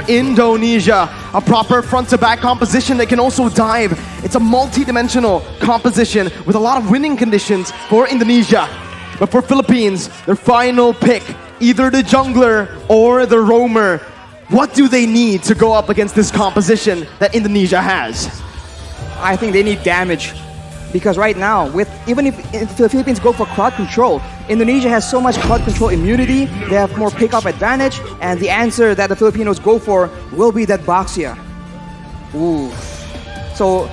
Indonesia. A proper front-to-back composition that can also dive. It's a multi-dimensional composition with a lot of winning conditions for Indonesia. But for Philippines, their final pick, either the jungler or the roamer. What do they need to go up against this composition that Indonesia has? I think they need damage. Because right now, even if the Philippines go for crowd control, Indonesia has so much crowd control immunity, they have more pick-up advantage, and the answer that the Filipinos go for will be that Baxia. Ooh. So,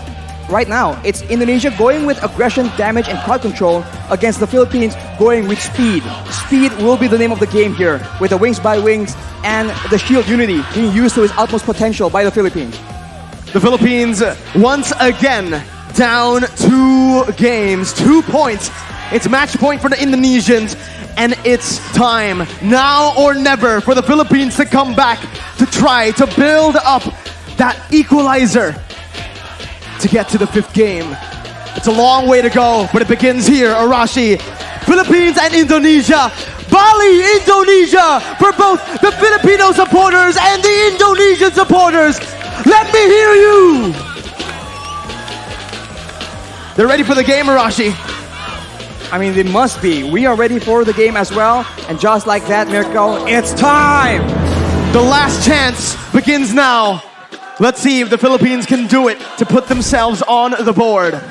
right now, it's Indonesia going with aggression, damage, and crowd control against the Philippines going with speed. Speed will be the name of the game here, with the wings by wings and the shield unity being used to its utmost potential by the Philippines. The Philippines, once again, down 2 games, 2 points. It's match point for the Indonesians, and it's time, now or never, for the Philippines to come back to try to build up that equalizer to get to the 5th game. It's a long way to go, but it begins here, Arashi. Philippines and Indonesia. Bali, Indonesia, for both the Filipino supporters and the Indonesian supporters. Let me hear you! They're ready for the game, Arashi. I mean, they must be. We are ready for the game as well. And just like that, Mirko, it's time! The last chance begins now. Let's see if the Philippines can do it to put themselves on the board.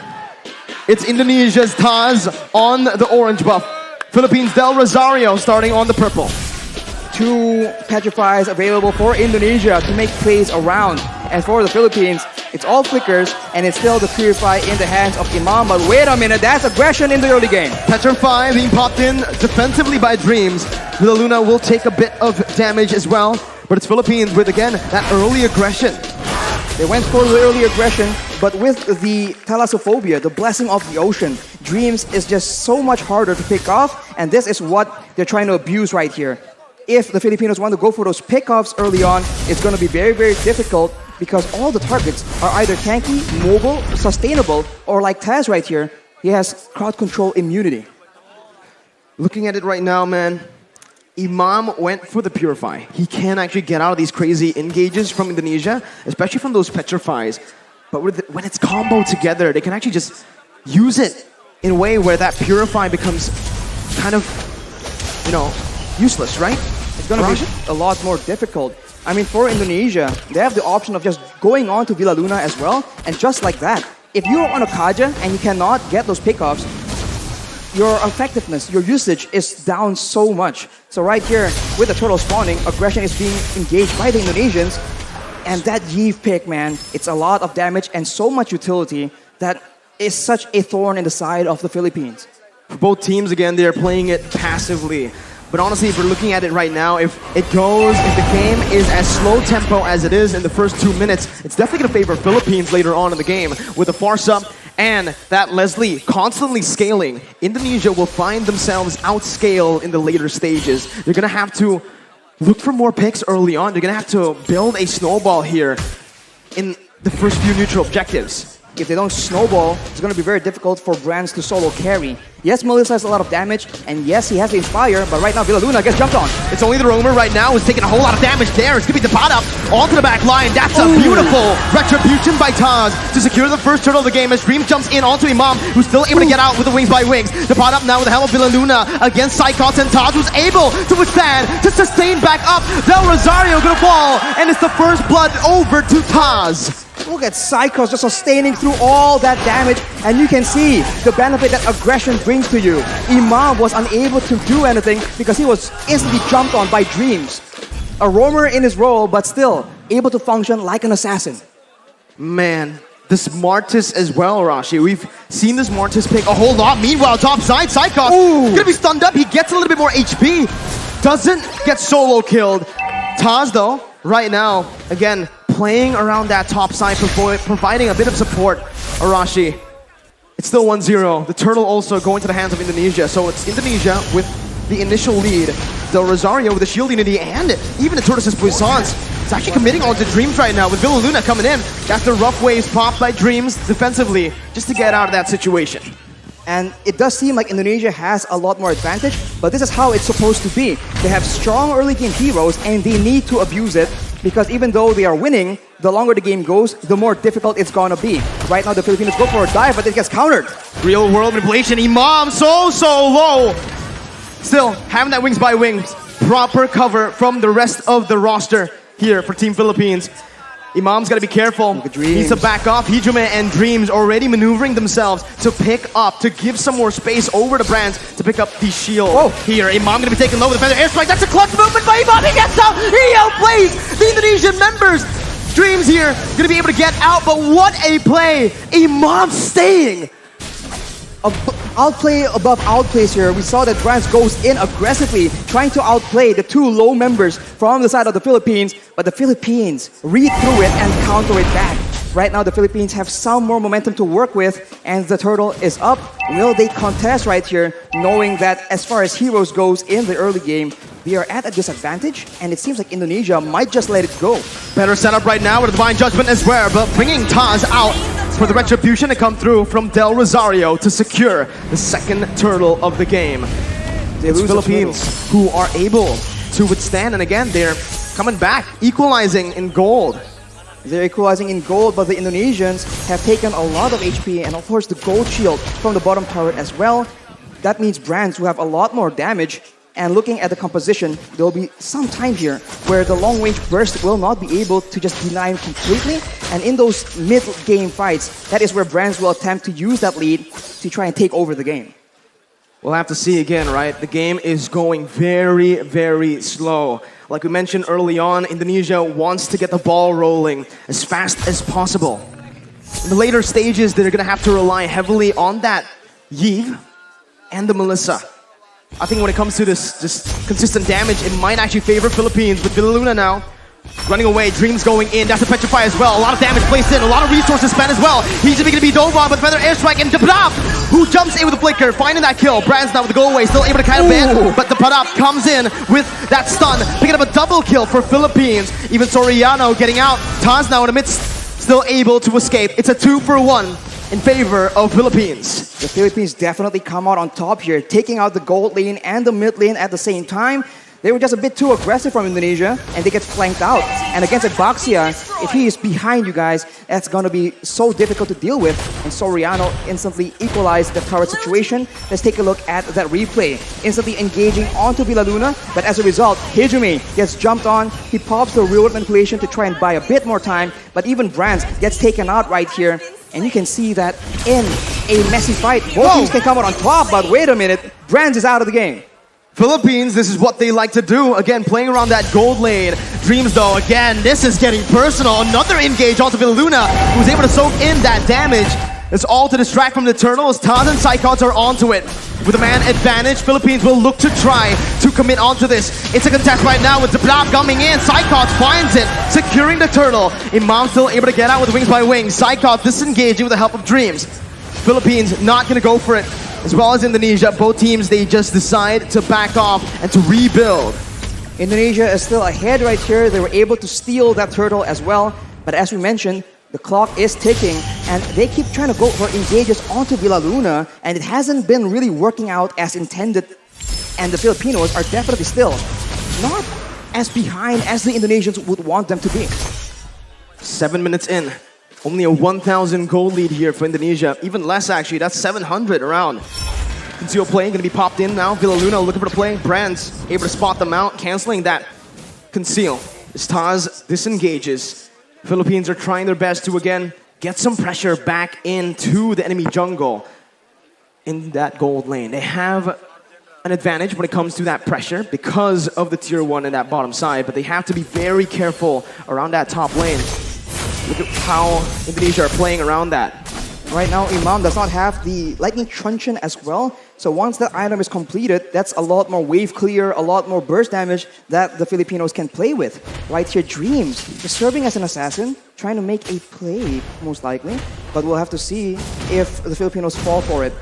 It's Indonesia's Taz on the orange buff. Philippines Del Rosario starting on the purple. 2 petrifies available for Indonesia to make plays around. And for the Philippines, it's all flickers, and it's still the Purify in the hands of Imam. But wait a minute, that's aggression in the early game. Petrify being popped in defensively by Dreams. Villa Luna will take a bit of damage as well. But it's Philippines with, again, that early aggression. They went for the early aggression, but with the Thalassophobia, the blessing of the ocean, Dreams is just so much harder to pick off, and this is what they're trying to abuse right here. If the Filipinos want to go for those pickoffs early on, it's going to be very, very difficult because all the targets are either tanky, mobile, sustainable, or like Taz right here, he has crowd control immunity. Looking at it right now, man, Imam went for the Purify. He can actually get out of these crazy engages from Indonesia, especially from those Petrifies. But when it's combo together, they can actually just use it in a way where that Purify becomes kind of, useless, right? It's going to be a lot more difficult. I mean, for Indonesia, they have the option of just going on to Villa Luna as well. And just like that, if you're on a Kaja and you cannot get those pickoffs, your effectiveness, your usage is down so much. So right here, with the turtle spawning, aggression is being engaged by the Indonesians. And that Yeeve pick, man, it's a lot of damage and so much utility that is such a thorn in the side of the Philippines. For both teams, again, they're playing it passively. But honestly, if we're looking at it right now, if the game is as slow tempo as it is in the first 2 minutes, it's definitely going to favor Philippines later on in the game. With the Farsa and that Leslie constantly scaling, Indonesia will find themselves outscaled in the later stages. They're going to have to look for more picks early on. They're going to have to build a snowball here in the first few neutral objectives. If they don't snowball, it's going to be very difficult for Brands to solo carry. Yes, Melissa has a lot of damage, and yes, he has the Inspire, but right now Villa Luna gets jumped on. It's only the Roamer right now who's taking a whole lot of damage there. It's going to be the pot up onto the back line. That's a beautiful retribution by Taz to secure the first turtle of the game as Dream jumps in onto Imam, who's still able to get out with the wings by wings. The pot up now with the help of Villa Luna against Psychos, and Taz was able to withstand, to sustain back up. Del Rosario going to fall, and it's the first blood over to Taz. Look at Psychos just sustaining through all that damage, and you can see the benefit that aggression brings to you. Imam was unable to do anything because he was instantly jumped on by Dreams. A roamer in his role, but still able to function like an assassin. Man, the Smartest as well, Rashi. We've seen the Smartest pick a whole lot. Meanwhile, top side, Psychos gonna be stunned up. He gets a little bit more HP. Doesn't get solo killed. Taz, though, right now, again, playing around that top side, providing a bit of support. Arashi, it's still 1-0. The turtle also going to the hands of Indonesia. So it's Indonesia with the initial lead. Del Rosario with the shield unity and even the Tortoise's Puissance. It's actually committing onto Dreams right now with Villa Luna coming in. That's the rough waves popped by Dreams defensively just to get out of that situation. And it does seem like Indonesia has a lot more advantage, but this is how it's supposed to be. They have strong early game heroes and they need to abuse it. because even though they are winning, the longer the game goes, the more difficult it's gonna be. Right now, the Filipinos go for a dive, but it gets countered. Real world manipulation. Imam so low. Still, having that wings by wings. Proper cover from the rest of the roster here for Team Philippines. Imam's got to be careful. Needs to back off. Hijume and Dreams already maneuvering themselves to pick up, to give some more space over to Brands to pick up the shield here. Imam going to be taken low with the feather airstrike. That's a clutch movement by Imam. He gets out. He outplays the Indonesian members. Dreams here going to be able to get out, but what a play. Imam staying. Outplay above outplays here. We saw that Brands goes in aggressively, trying to outplay the two low members from the side of the Philippines, but the Philippines read through it and counter it back. Right now, the Philippines have some more momentum to work with, and the turtle is up. Will they contest right here, knowing that as far as heroes goes in the early game, they are at a disadvantage, and it seems like Indonesia might just let it go. Better setup right now with a Divine Judgment as well, but bringing Taz out for the retribution to come through from Del Rosario to secure the second turtle of the game. It's Philippines who are able to withstand, and again, they're coming back, equalizing in gold. They're equalizing in gold, but the Indonesians have taken a lot of HP, and of course the gold shield from the bottom turret as well. That means Brands will have a lot more damage, and looking at the composition, there will be some time here where the long-range burst will not be able to just deny him completely, and in those mid-game fights, that is where Brands will attempt to use that lead to try and take over the game. We'll have to see again, right? The game is going very, very slow. Like we mentioned early on, Indonesia wants to get the ball rolling as fast as possible. In the later stages, they're going to have to rely heavily on that Yves and the Melissa. I think when it comes to this just consistent damage, it might actually favor Philippines with Villaluna now. Running away, Dreams going in, that's a Petrify as well. A lot of damage placed in, a lot of resources spent as well. He's going to be dove on with Feather Airstrike, and Dabrap, who jumps in with a Flicker, finding that kill. Brands now with the go away, still able to kind of ban, but the Parap comes in with that stun, picking up a double kill for Philippines. Even Soriano getting out. Taz now in the midst, still able to escape. It's a 2-for-1 in favor of Philippines. The Philippines definitely come out on top here, taking out the gold lane and the mid lane at the same time. They were just a bit too aggressive from Indonesia, and they get flanked out. And against Baxia, if he is behind you guys, that's going to be so difficult to deal with. And Soriano instantly equalized the turret situation. Let's take a look at that replay. Instantly engaging onto Villaluna, but as a result, Hijume gets jumped on. He pops the real-world manipulation to try and buy a bit more time, but even Brands gets taken out right here. And you can see that in a messy fight, both teams can come out on top, but wait a minute, Brands is out of the game. Philippines, this is what they like to do. Again, playing around that gold lane. Dreams, though, again, this is getting personal. Another engage onto Villaluna, who's able to soak in that damage. It's all to distract from the turtles. Taz and Psychots are onto it. With a man advantage, Philippines will look to try to commit onto this. It's a contest right now with Zablab coming in. Psychots finds it, securing the turtle. Imam still able to get out with wings by wings. Psychots disengaging with the help of Dreams. Philippines not going to go for it. As well as Indonesia, both teams, they just decide to back off and to rebuild. Indonesia is still ahead right here. They were able to steal that turtle as well. But as we mentioned, the clock is ticking, and they keep trying to go for engages onto Villaluna, and it hasn't been really working out as intended. And the Filipinos are definitely still not as behind as the Indonesians would want them to be. 7 minutes in. Only a 1,000 gold lead here for Indonesia. Even less, actually. That's 700 around. Conceal play going to be popped in now. Villaluna looking for the play. Brands able to spot them out, canceling that conceal. As Taz disengages. Philippines are trying their best to, again, get some pressure back into the enemy jungle in that gold lane. They have an advantage when it comes to that pressure because of the tier 1 in that bottom side, but they have to be very careful around that top lane. Look at how Indonesia are playing around that. Right now, Imam does not have the Lightning Truncheon as well. So once that item is completed, that's a lot more wave clear, a lot more burst damage that the Filipinos can play with. Right here, Dreams is serving as an assassin, trying to make a play, most likely. But we'll have to see if the Filipinos fall for it.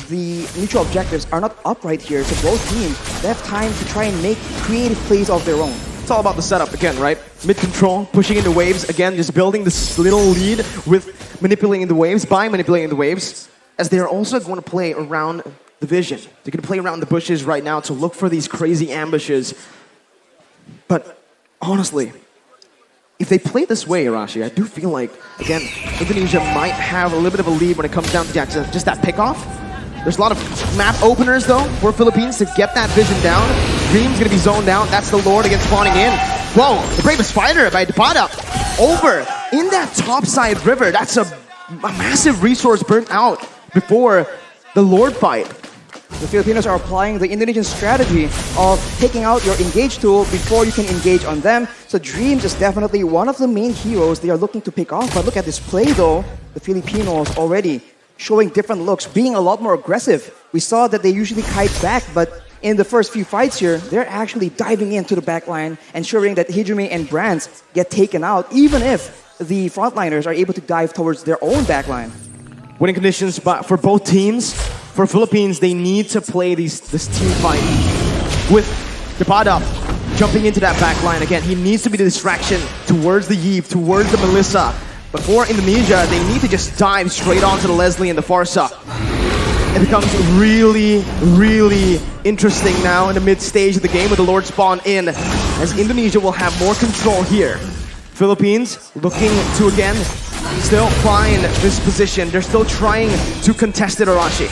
The mutual objectives are not up right here, so both teams, they have time to try and make creative plays of their own. It's all about the setup again, right? Mid-control, pushing into waves. Again, just building this little lead with manipulating the waves, by manipulating the waves, as they're also going to play around the vision. They're going to play around the bushes right now to look for these crazy ambushes. But honestly, if they play this way, Arashi, I do feel like, again, Indonesia might have a little bit of a lead when it comes down to just that pickoff. There's a lot of map openers, though, for Philippines to get that vision down. Dream's gonna be zoned out. That's the Lord against spawning in. Whoa, the bravest fighter by Depada. Over in that topside river. That's a massive resource burnt out before the Lord fight. The Filipinos are applying the Indonesian strategy of taking out your engage tool before you can engage on them. So Dreams is definitely one of the main heroes they are looking to pick off. But look at this play though. The Filipinos already showing different looks, being a lot more aggressive. We saw that they usually kite back, but in the first few fights here, they're actually diving into the backline, ensuring that Hijume and Brands get taken out, even if the frontliners are able to dive towards their own backline. Winning conditions for both teams. For Philippines, they need to play this team fight with Depada jumping into that backline. Again, he needs to be the distraction towards the Yves, towards the Melissa. But for Indonesia, they need to just dive straight onto the Leslie and the Farsa. It becomes really, really interesting now in the mid-stage of the game with the Lord spawn in, as Indonesia will have more control here. Philippines looking to, again, still find this position. They're still trying to contest it, Arashi.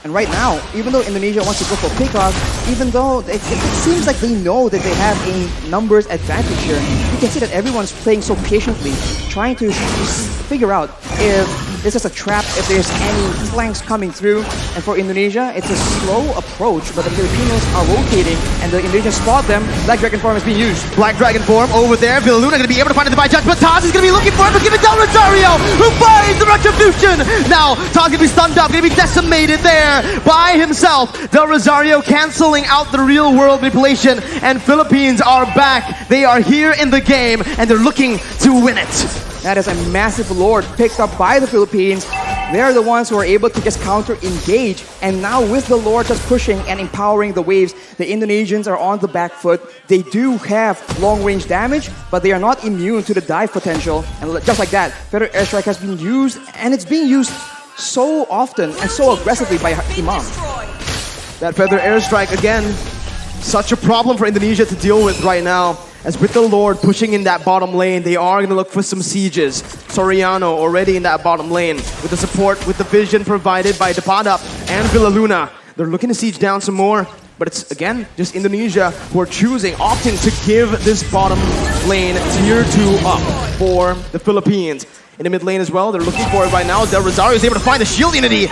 And right now, even though Indonesia wants to go for pickoff, even though it seems like they know that they have a numbers advantage here, you can see that everyone's playing so patiently, trying to figure out if this is a trap, if there's any flanks coming through. And for Indonesia, it's a slow approach, but the Filipinos are rotating, and the Indonesians spot them. Black Dragon form is being used. Black Dragon form over there. Villaluna going to be able to find the divine judge, but Taz is going to be looking for it, but give it down Rosario, who finds the retribution. Now, Taz going to be stunned up, going to be decimated there by himself. Del Rosario canceling out the real world manipulation, and Philippines are back. They are here in the game, and they're looking to win it. That is a massive Lord picked up by the Philippines. They're the ones who are able to just counter-engage. And now with the Lord just pushing and empowering the waves, the Indonesians are on the back foot. They do have long-range damage, but they are not immune to the dive potential. And just like that, Feather Airstrike has been used, and it's being used so often and so aggressively by Imam. That Feather Airstrike, again, such a problem for Indonesia to deal with right now. As with the Lord pushing in that bottom lane, they are going to look for some sieges. Soriano already in that bottom lane with the support, with the vision provided by Depada and Villaluna. They're looking to siege down some more, but it's, again, just Indonesia who are choosing, opting to give this bottom lane tier 2 up for the Philippines. In the mid lane as well, they're looking for it right now. Del Rosario is able to find the shield unity.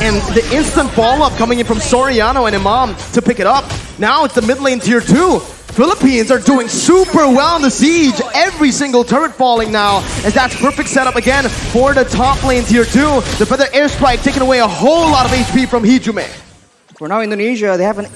And the instant follow-up coming in from Soriano and Imam to pick it up. Now it's the mid lane tier 2. Philippines are doing super well in the siege. Every single turret falling now, as that's perfect setup again for the top lane tier 2. The Feather Airstrike taking away a whole lot of HP from Hijume. For now, Indonesia, they have a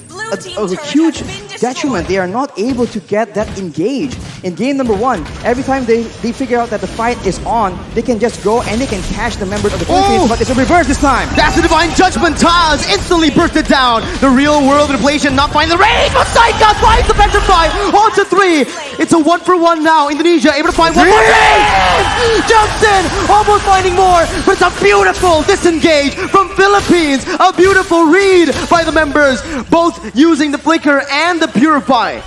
huge detriment. They are not able to get that engage. In game number 1, every time they figure out that the fight is on, they can just go and they can catch the members of the Philippines, but it's a reverse this time. That's the Divine Judgment. Taz instantly bursted down. The real world manipulation not finding the range, but Saika finds the petrify onto 3. It's a 1-for-1 now. Indonesia able to find one more. Jumps in, almost finding more, but it's a beautiful disengage from Philippines. A beautiful read by the members, both using the Flicker and the Purify.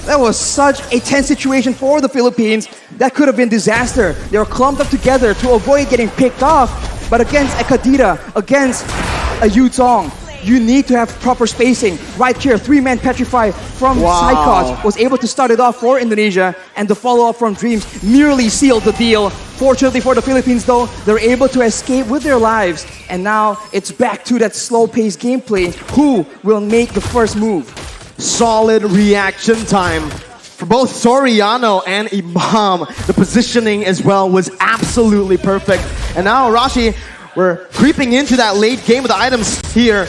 That was such a tense situation for the Philippines. That could have been disaster. They were clumped up together to avoid getting picked off. But against a Kadira, against a Yutong, you need to have proper spacing. Right here, 3-man Petrify from Psychos was able to start it off for Indonesia, and the follow-up from Dreams nearly sealed the deal. Fortunately for the Philippines though, they're able to escape with their lives, and now it's back to that slow-paced gameplay. Who will make the first move? Solid reaction time for both Soriano and Imam. The positioning as well was absolutely perfect. And now Arashi, we're creeping into that late game with the items here.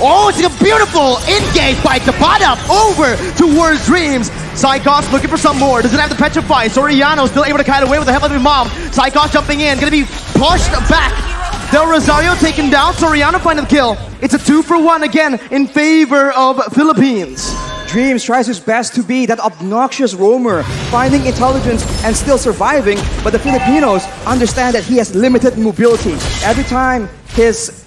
Oh, it's a beautiful engage by Depada over towards Dreams. Psychos looking for some more. Doesn't have the Petrify. Soriano still able to kite away with the help of Imam. Psychos jumping in, gonna be pushed back. Del Rosario taken down. Soriano finding the kill. It's a 2-for-1 again in favor of Philippines. Dreams tries his best to be that obnoxious roamer, finding intelligence and still surviving, but the Filipinos understand that he has limited mobility. Every time his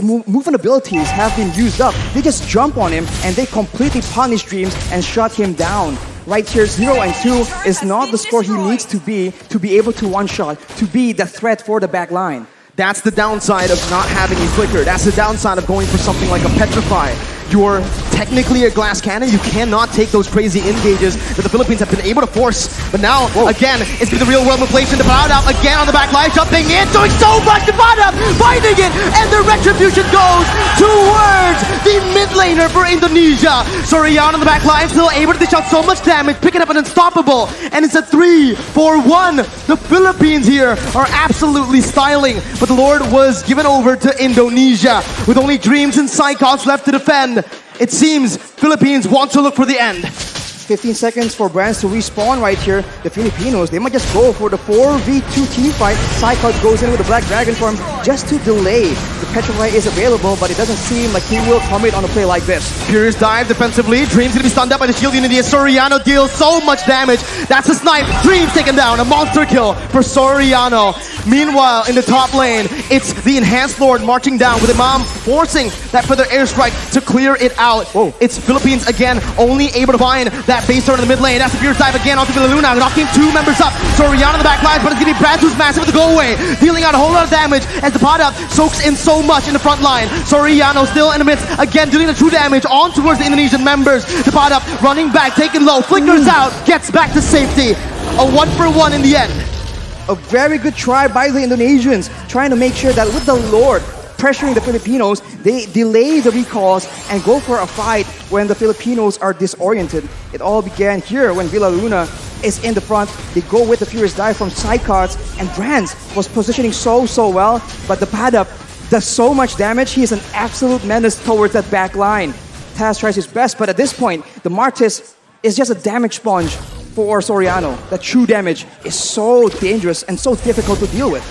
movement abilities have been used up, they just jump on him and they completely punish Dreams and shut him down. right here, 0 and 2 is not the score he needs to be able to one-shot, to be the threat for the back line. That's the downside of not having a flicker. That's the downside of going for something like a petrify. You're technically a glass cannon. You cannot take those crazy engages that the Philippines have been able to force. But now, again, it's been the real world manipulation. Depada again on the back line, jumping in, doing so much. Depada finding it, and the retribution goes towards the mid laner for Indonesia. Soriano on the back line, still able to dish out so much damage, picking up an unstoppable. And it's a 3-4-1. The Philippines here are absolutely styling. But the Lord was given over to Indonesia with only Dreams and Psychots left to defend. It seems Philippines want to look for the end. 15 seconds for Brands to respawn right here. The Filipinos, they might just go for the 4v2 team fight. Psychot goes in with the Black Dragon form just to delay. The Petrify is available, but it doesn't seem like he will commit on a play like this. Furious dive defensively. Dreams gonna be stunned up by the shield unity. Soriano deals so much damage. That's a snipe. Dreams taken down. A monster kill for Soriano. Meanwhile, in the top lane, it's the Enhanced Lord marching down with Imam forcing that further airstrike to clear it out. Whoa. It's Philippines again, only able to find that base turn in the mid lane. That's the Furious dive again onto Villaluna, knocking 2 members up. Soriano on the back line, but it's gonna be Brad who's massive with the go away, dealing out a whole lot of damage as the pot up soaks in so much in the front line. Soriano still in the midst, again dealing the true damage on towards the Indonesian members. The pot up running back, taking low, flickers out, gets back to safety. A 1-for-1 in the end. A very good try by the Indonesians, trying to make sure that with the Lord pressuring the Filipinos, they delay the recalls and go for a fight when the Filipinos are disoriented. It all began here when Villaluna is in the front. They go with the Furious Dive from Psychots, and Brands was positioning so well, but the Padap does so much damage. He is an absolute menace towards that back line. Taz tries his best, but at this point, the Martis is just a damage sponge for Soriano. The true damage is so dangerous and so difficult to deal with.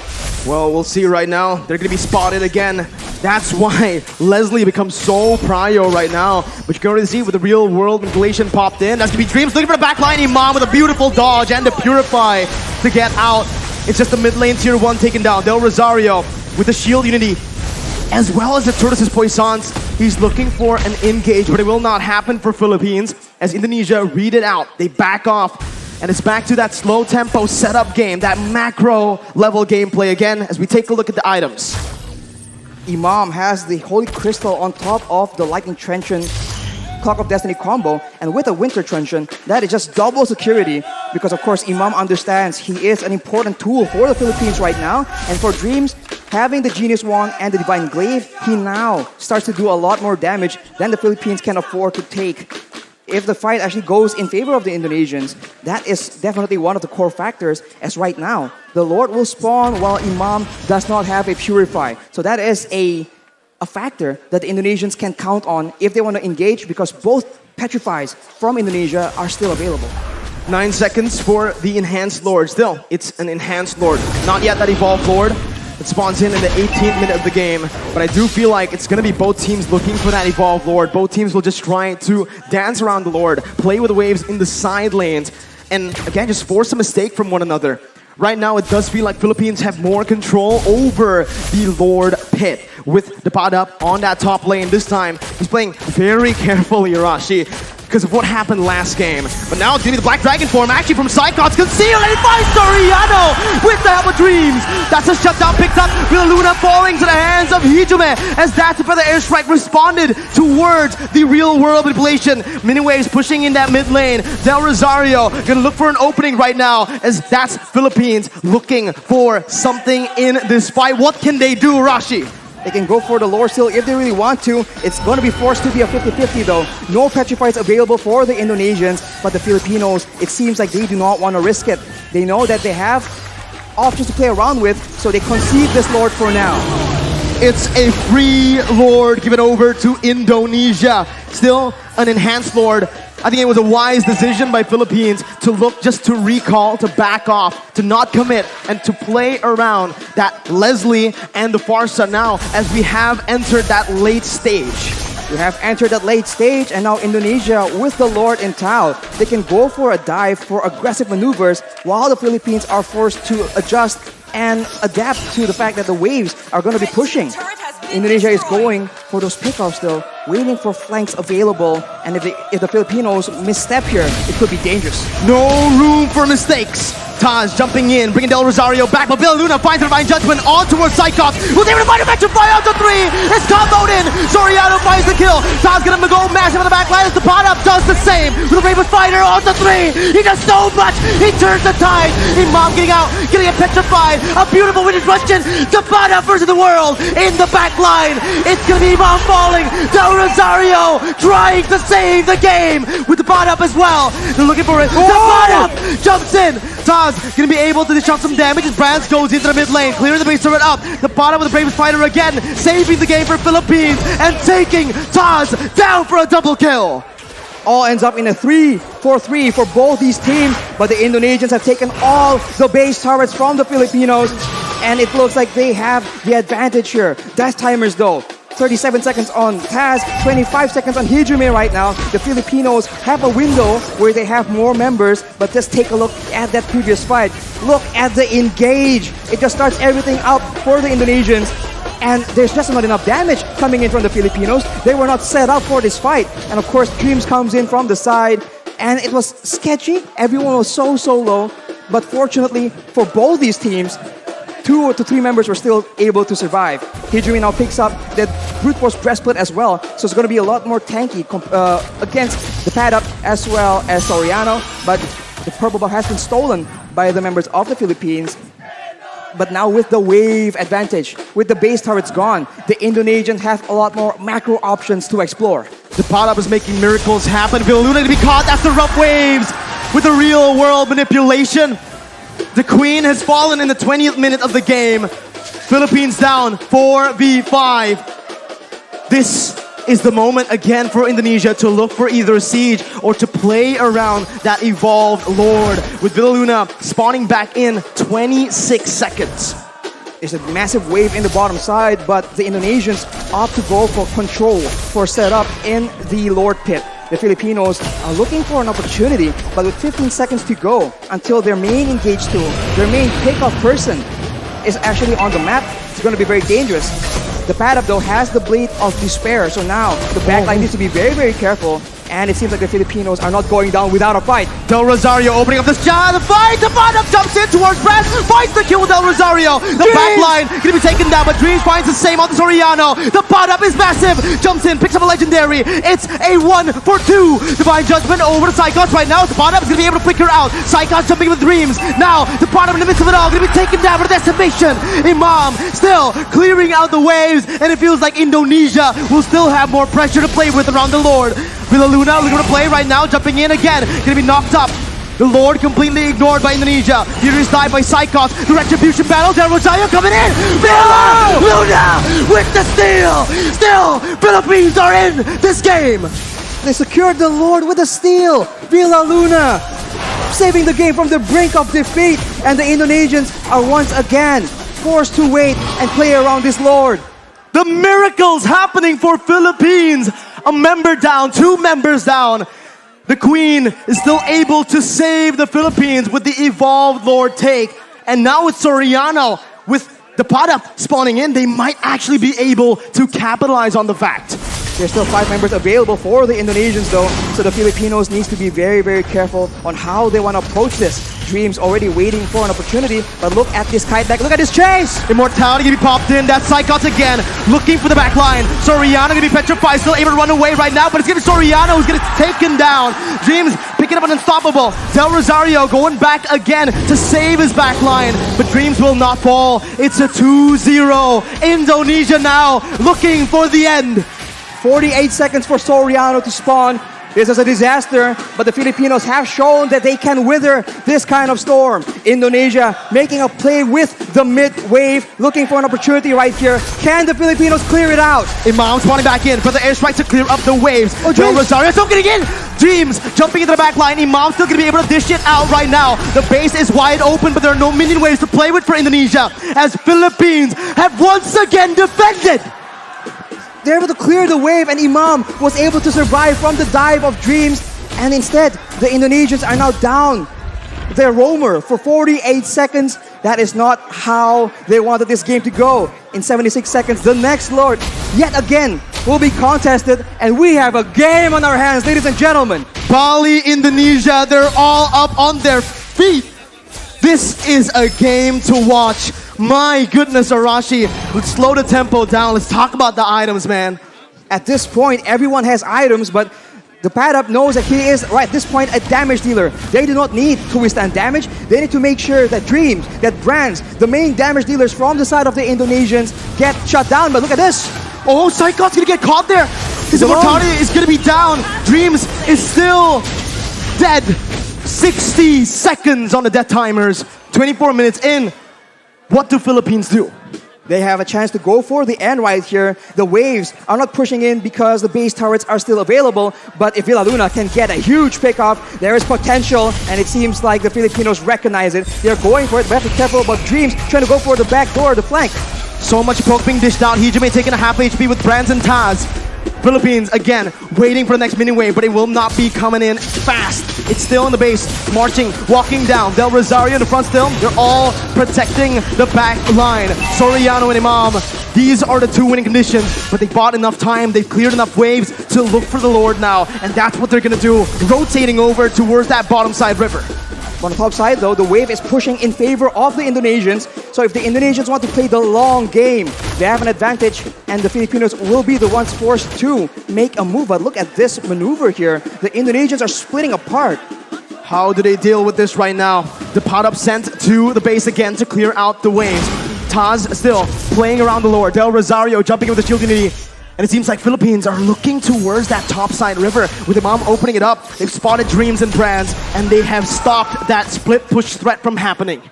Well, we'll see right now. They're going to be spotted again. That's why Leslie becomes so prio right now. But you can already see with the real world manipulation popped in. That's going to be Dreams looking for the backline. Imam with a beautiful dodge and the Purify to get out. It's just the mid lane tier 1 taken down. Del Rosario with the shield unity, as well as the Tortoise's Poissons. He's looking for an engage, but it will not happen for Philippines as Indonesia read it out. They back off, and it's back to that slow tempo setup game, that macro level gameplay again as we take a look at the items. Imam has the Holy Crystal on top of the Lightning Truncheon Clock of Destiny combo, and with a Winter Truncheon, that is just double security because of course Imam understands he is an important tool for the Philippines right now, and for Dreams, having the Genius Wand and the Divine Glaive, he now starts to do a lot more damage than the Philippines can afford to take. If the fight actually goes in favor of the Indonesians, that is definitely one of the core factors, as right now, the Lord will spawn while Imam does not have a Purify. So that is a factor that the Indonesians can count on if they want to engage, because both Petrifies from Indonesia are still available. 9 seconds for the Enhanced Lord. Still, it's an Enhanced Lord. Not yet that Evolved Lord. It spawns in the 18th minute of the game. But I do feel like it's going to be both teams looking for that Evolved Lord. Both teams will just try to dance around the Lord, play with the waves in the side lanes, and again, just force a mistake from one another. Right now, it does feel like Philippines have more control over the Lord pit with the pod up on that top lane. This time, he's playing very carefully, Arashi, because of what happened last game. But now it's going to be the Black Dragon form, actually from Psychots, concealed, and he finds Soriano with the help of Dreams. That's a shutdown picked up. Villaluna falling to the hands of Hijime as that further airstrike responded towards the real world manipulation. Miniwaves pushing in that mid lane. Del Rosario gonna look for an opening right now as that's Philippines looking for something in this fight. What can they do, Rashi? They can go for the lore steal if they really want to. It's going to be forced to be a 50-50 though. No Petrifies available for the Indonesians, but the Filipinos, it seems like they do not want to risk it. They know that they have options to play around with, so they concede this lord for now. It's a free lord given over to Indonesia. Still an enhanced lord. I think it was a wise decision by Philippines to look just to recall, to back off, to not commit, and to play around that Leslie and the Farsa now as we have entered that late stage. We have entered that late stage, and now Indonesia with the Lord in Tao, they can go for a dive for aggressive maneuvers while the Philippines are forced to adjust and adapt to the fact that the waves are going to be pushing. Indonesia is going for those pickoffs though, waiting for flanks available, and if the Filipinos misstep here, it could be dangerous. No room for mistakes. Taz jumping in, bringing Del Rosario back, but Villaluna finds the divine judgment on towards Psychops, who's able to find a Electrify out to 3. It's comboed in. Soriano finds the kill. Taz gonna go massive on the back line as the pot up does the same. With the Raven Fighter on to 3. He does so much. He turns the tide. Imam getting out, getting it petrified. A beautiful win question. The pot up versus the world in the back line. It's gonna be Imam falling. Del Rosario trying to save the game with the pot up as well. They're looking for it. The pot up jumps in. Taz gonna be able to dish out some damage as Brands goes into the mid lane, clearing the base turret up. The bottom with the Bravest Fighter again, saving the game for Philippines and taking Taz down for a double kill. All ends up in a 3-4-3 for both these teams, but the Indonesians have taken all the base turrets from the Filipinos, and it looks like they have the advantage here. Dash timers though, 37 seconds on Taz, 25 seconds on Hijime right now. The Filipinos have a window where they have more members, but just take a look at that previous fight. Look at the engage. It just starts everything up for the Indonesians. And there's just not enough damage coming in from the Filipinos. They were not set up for this fight. And of course, Dreams comes in from the side. And it was sketchy. Everyone was so low. But fortunately for both these teams, 2 to 3 members were still able to survive. Hijumi now picks up the Brute Force Breastplate as well, so it's going to be a lot more tanky against the pad up as well as Soriano, but the purple buff has been stolen by the members of the Philippines. But now with the wave advantage, with the base turrets gone, the Indonesians have a lot more macro options to explore. The pot up is making miracles happen. Villaluna to be caught, that's the rough waves with the real world manipulation. The Queen has fallen in the 20th minute of the game. Philippines down 4v5. This is the moment again for Indonesia to look for either a siege or to play around that evolved Lord, with Villaluna spawning back in 26 seconds. There's a massive wave in the bottom side, but the Indonesians opt to go for control, for setup in the Lord pit. The Filipinos are looking for an opportunity, but with 15 seconds to go until their main engage tool, their main pickoff person is actually on the map, it's going to be very dangerous. The pad up though has the Blade of Despair, so now the backline needs to be very careful. And it seems like the Filipinos are not going down without a fight. Del Rosario opening up the shot, the fight, the bottom jumps in towards Brad, finds the kill with Del Rosario. The back line gonna be taken down, but Dreams finds the same on the Soriano. The bottom is massive, jumps in, picks up a legendary. It's a 1 for 2. Divine Judgment over to Psychos right now. The bottom is gonna be able to flicker out. Psychos jumping with Dreams. Now the bottom in the midst of it all gonna be taken down for the decimation. Imam still clearing out the waves, and it feels like Indonesia will still have more pressure to play with around the Lord. Villaluna looking to play right now, jumping in again, gonna be knocked up. The Lord completely ignored by Indonesia. Furious died by Psychos. The Retribution battle, Del Rosario coming in. Villaluna with the steal. Still, Philippines are in this game. They secured the Lord with a steal. Villaluna saving the game from the brink of defeat, and the Indonesians are once again forced to wait and play around this Lord. The miracles happening for Philippines. A member down, 2 members down. The Queen is still able to save the Philippines with the evolved Lord take. And now with Soriano, with the pot up spawning in, they might actually be able to capitalize on the fact. There's still 5 members available for the Indonesians though, so the Filipinos needs to be very careful on how they want to approach this. Dreams already waiting for an opportunity, but look at this kite back, look at this chase! Immortality gonna be popped in, that's Psychos again, looking for the back line. Soriano gonna be petrified, still able to run away right now, but it's gonna be Soriano who's gonna take him down. Dreams picking up an unstoppable. Del Rosario going back again to save his back line, but Dreams will not fall. It's a 2-0. Indonesia now looking for the end. 48 seconds for Soriano to spawn. This is a disaster, but the Filipinos have shown that they can wither this kind of storm. Indonesia making a play with the mid-wave, looking for an opportunity right here. Can the Filipinos clear it out? Imam spawning back in for the airstrike to clear up the waves. Del Rosario still getting in. Dreams jumping into the back line. Imam still going to be able to dish it out right now. The base is wide open, but there are no minion waves to play with for Indonesia, as Philippines have once again defended. They're able to clear the wave, and Imam was able to survive from the dive of Dreams. And instead, the Indonesians are now down their roamer for 48 seconds. That is not how they wanted this game to go. In 76 seconds, the next Lord, yet again, will be contested, and we have a game on our hands, ladies and gentlemen. Bali, Indonesia, they're all up on their feet. This is a game to watch. My goodness, Arashi. Let's slow the tempo down. Let's talk about the items, man. At this point, everyone has items, but the pad-up knows that he is, right at this point, a damage dealer. They do not need to withstand damage. They need to make sure that Dreams, that Brands, the main damage dealers from the side of the Indonesians, get shut down. But look at this. Oh, Psychot's gonna get caught there. His immortality is gonna be down. Dreams is still dead. 60 seconds on the death timers. 24 minutes in. What do Philippines do? They have a chance to go for the end right here. The waves are not pushing in because the base turrets are still available. But if Villa Luna can get a huge pickoff, there is potential. And it seems like the Filipinos recognize it. They're going for it. We have to be careful about Dreams trying to go for the back door, the flank. So much poke being dished out. Hijime taking a half HP with Brands and Taz. Philippines, again, waiting for the next mini wave, but it will not be coming in fast. It's still in the base, marching, walking down. Del Rosario in the front still. They're all protecting the back line. Soriano and Imam, these are the two winning conditions, but they bought enough time. They've cleared enough waves to look for the Lord now, and that's what they're going to do, rotating over towards that bottom side river. On the top side, though, the wave is pushing in favor of the Indonesians. So if the Indonesians want to play the long game, they have an advantage, and the Filipinos will be the ones forced to make a move. But look at this maneuver here. The Indonesians are splitting apart. How do they deal with this right now? The pot-up sent to the base again to clear out the waves. Taz still playing around the Lord. Del Rosario jumping in with the shield unity. And it seems like Philippines are looking towards that topside river with Imam opening it up. They've spotted Dreams and Brands, and they have stopped that split push threat from happening.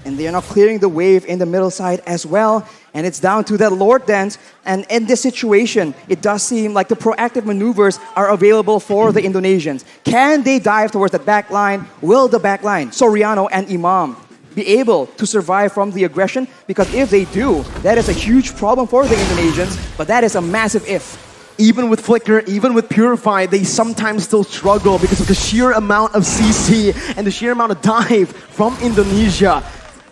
And they are now clearing the wave in the middle side as well. And it's down to that Lord dance. And in this situation, it does seem like the proactive maneuvers are available for the Indonesians. Can they dive towards that back line? Will the back line, Soriano and Imam, be able to survive from the aggression? Because if they do, that is a huge problem for the Indonesians, but that is a massive if. Even with Flicker, even with Purify, they sometimes still struggle because of the sheer amount of CC and the sheer amount of dive from Indonesia.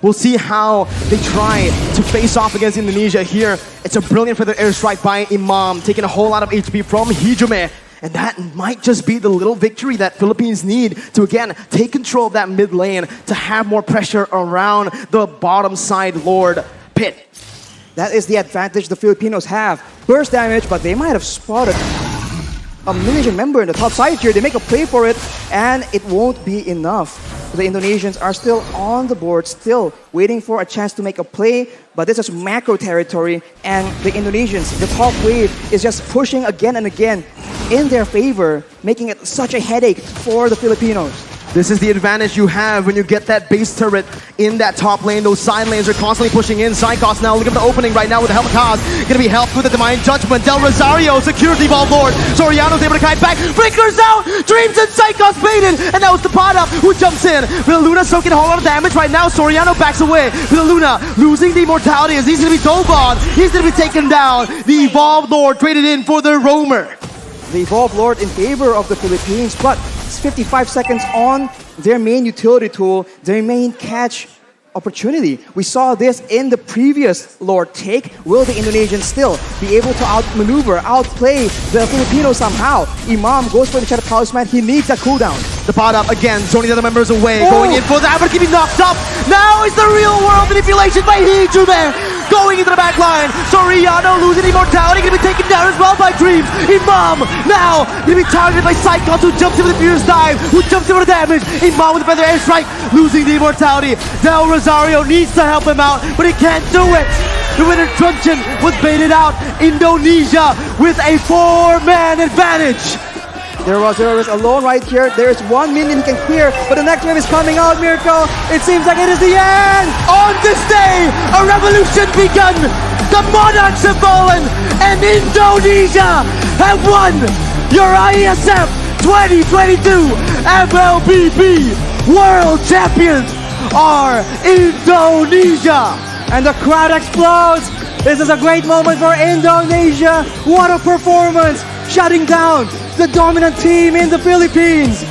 We'll see how they try to face off against Indonesia here. It's a brilliant feather airstrike by Imam, taking a whole lot of HP from Hijime. And that might just be the little victory that Philippines need to, again, take control of that mid lane to have more pressure around the bottom side Lord pit. That is the advantage the Filipinos have. Burst damage, but they might have spotted a Indonesian member in the top side here. They make a play for it, and it won't be enough. The Indonesians are still on the board, still waiting for a chance to make a play, but this is macro territory, and the Indonesians, the top wave, is just pushing again and again in their favor, making it such a headache for the Filipinos. This is the advantage you have when you get that base turret in that top lane. Those side lanes are constantly pushing in. Psychos now looking for the opening right now with the Helmet Taz. Gonna be helped with the Divine Judgment. Del Rosario secures the Evolved Lord. Soriano's able to kite back. Breakers out! Dreams and Psychos baited! And that was the pot up who jumps in. Villa Luna soaking a whole lot of damage right now. Soriano backs away. Villa Luna losing the immortality as he's gonna be dove on. He's gonna be taken down. The Evolved Lord traded in for the Roamer. The Evolved Lord in favor of the Philippines, but it's 55 seconds on their main utility tool, their main catch opportunity. We saw this in the previous Lord take. Will the Indonesians still be able to outmaneuver, outplay the Filipinos somehow? Imam goes for the Shadow Talisman. He needs that cooldown. The pot up again, zoning the other members away, going in for that, but keeping knocked up. Now it's the real world manipulation by Hijime. Going into the back line. Soriano losing immortality, gonna be taken down as well by Dreams. Imam now gonna be targeted by Psychos, who jumps in with the fierce dive, who jumps in for the damage. Imam with the feather airstrike, losing the immortality. Del Rosario needs to help him out, but he can't do it. The winner Truncheon was baited out. Indonesia with a 4-man advantage. There was alone right here. There is 1 minion he can clear, but the next wave is coming out, Miracle. It seems like it is the end. On this day, a revolution begun. The monarchs have fallen, and Indonesia have won your IESF 2022 MLBB World Champions are Indonesia. And the crowd explodes. This is a great moment for Indonesia. What a performance, shutting down the dominant team in the Philippines.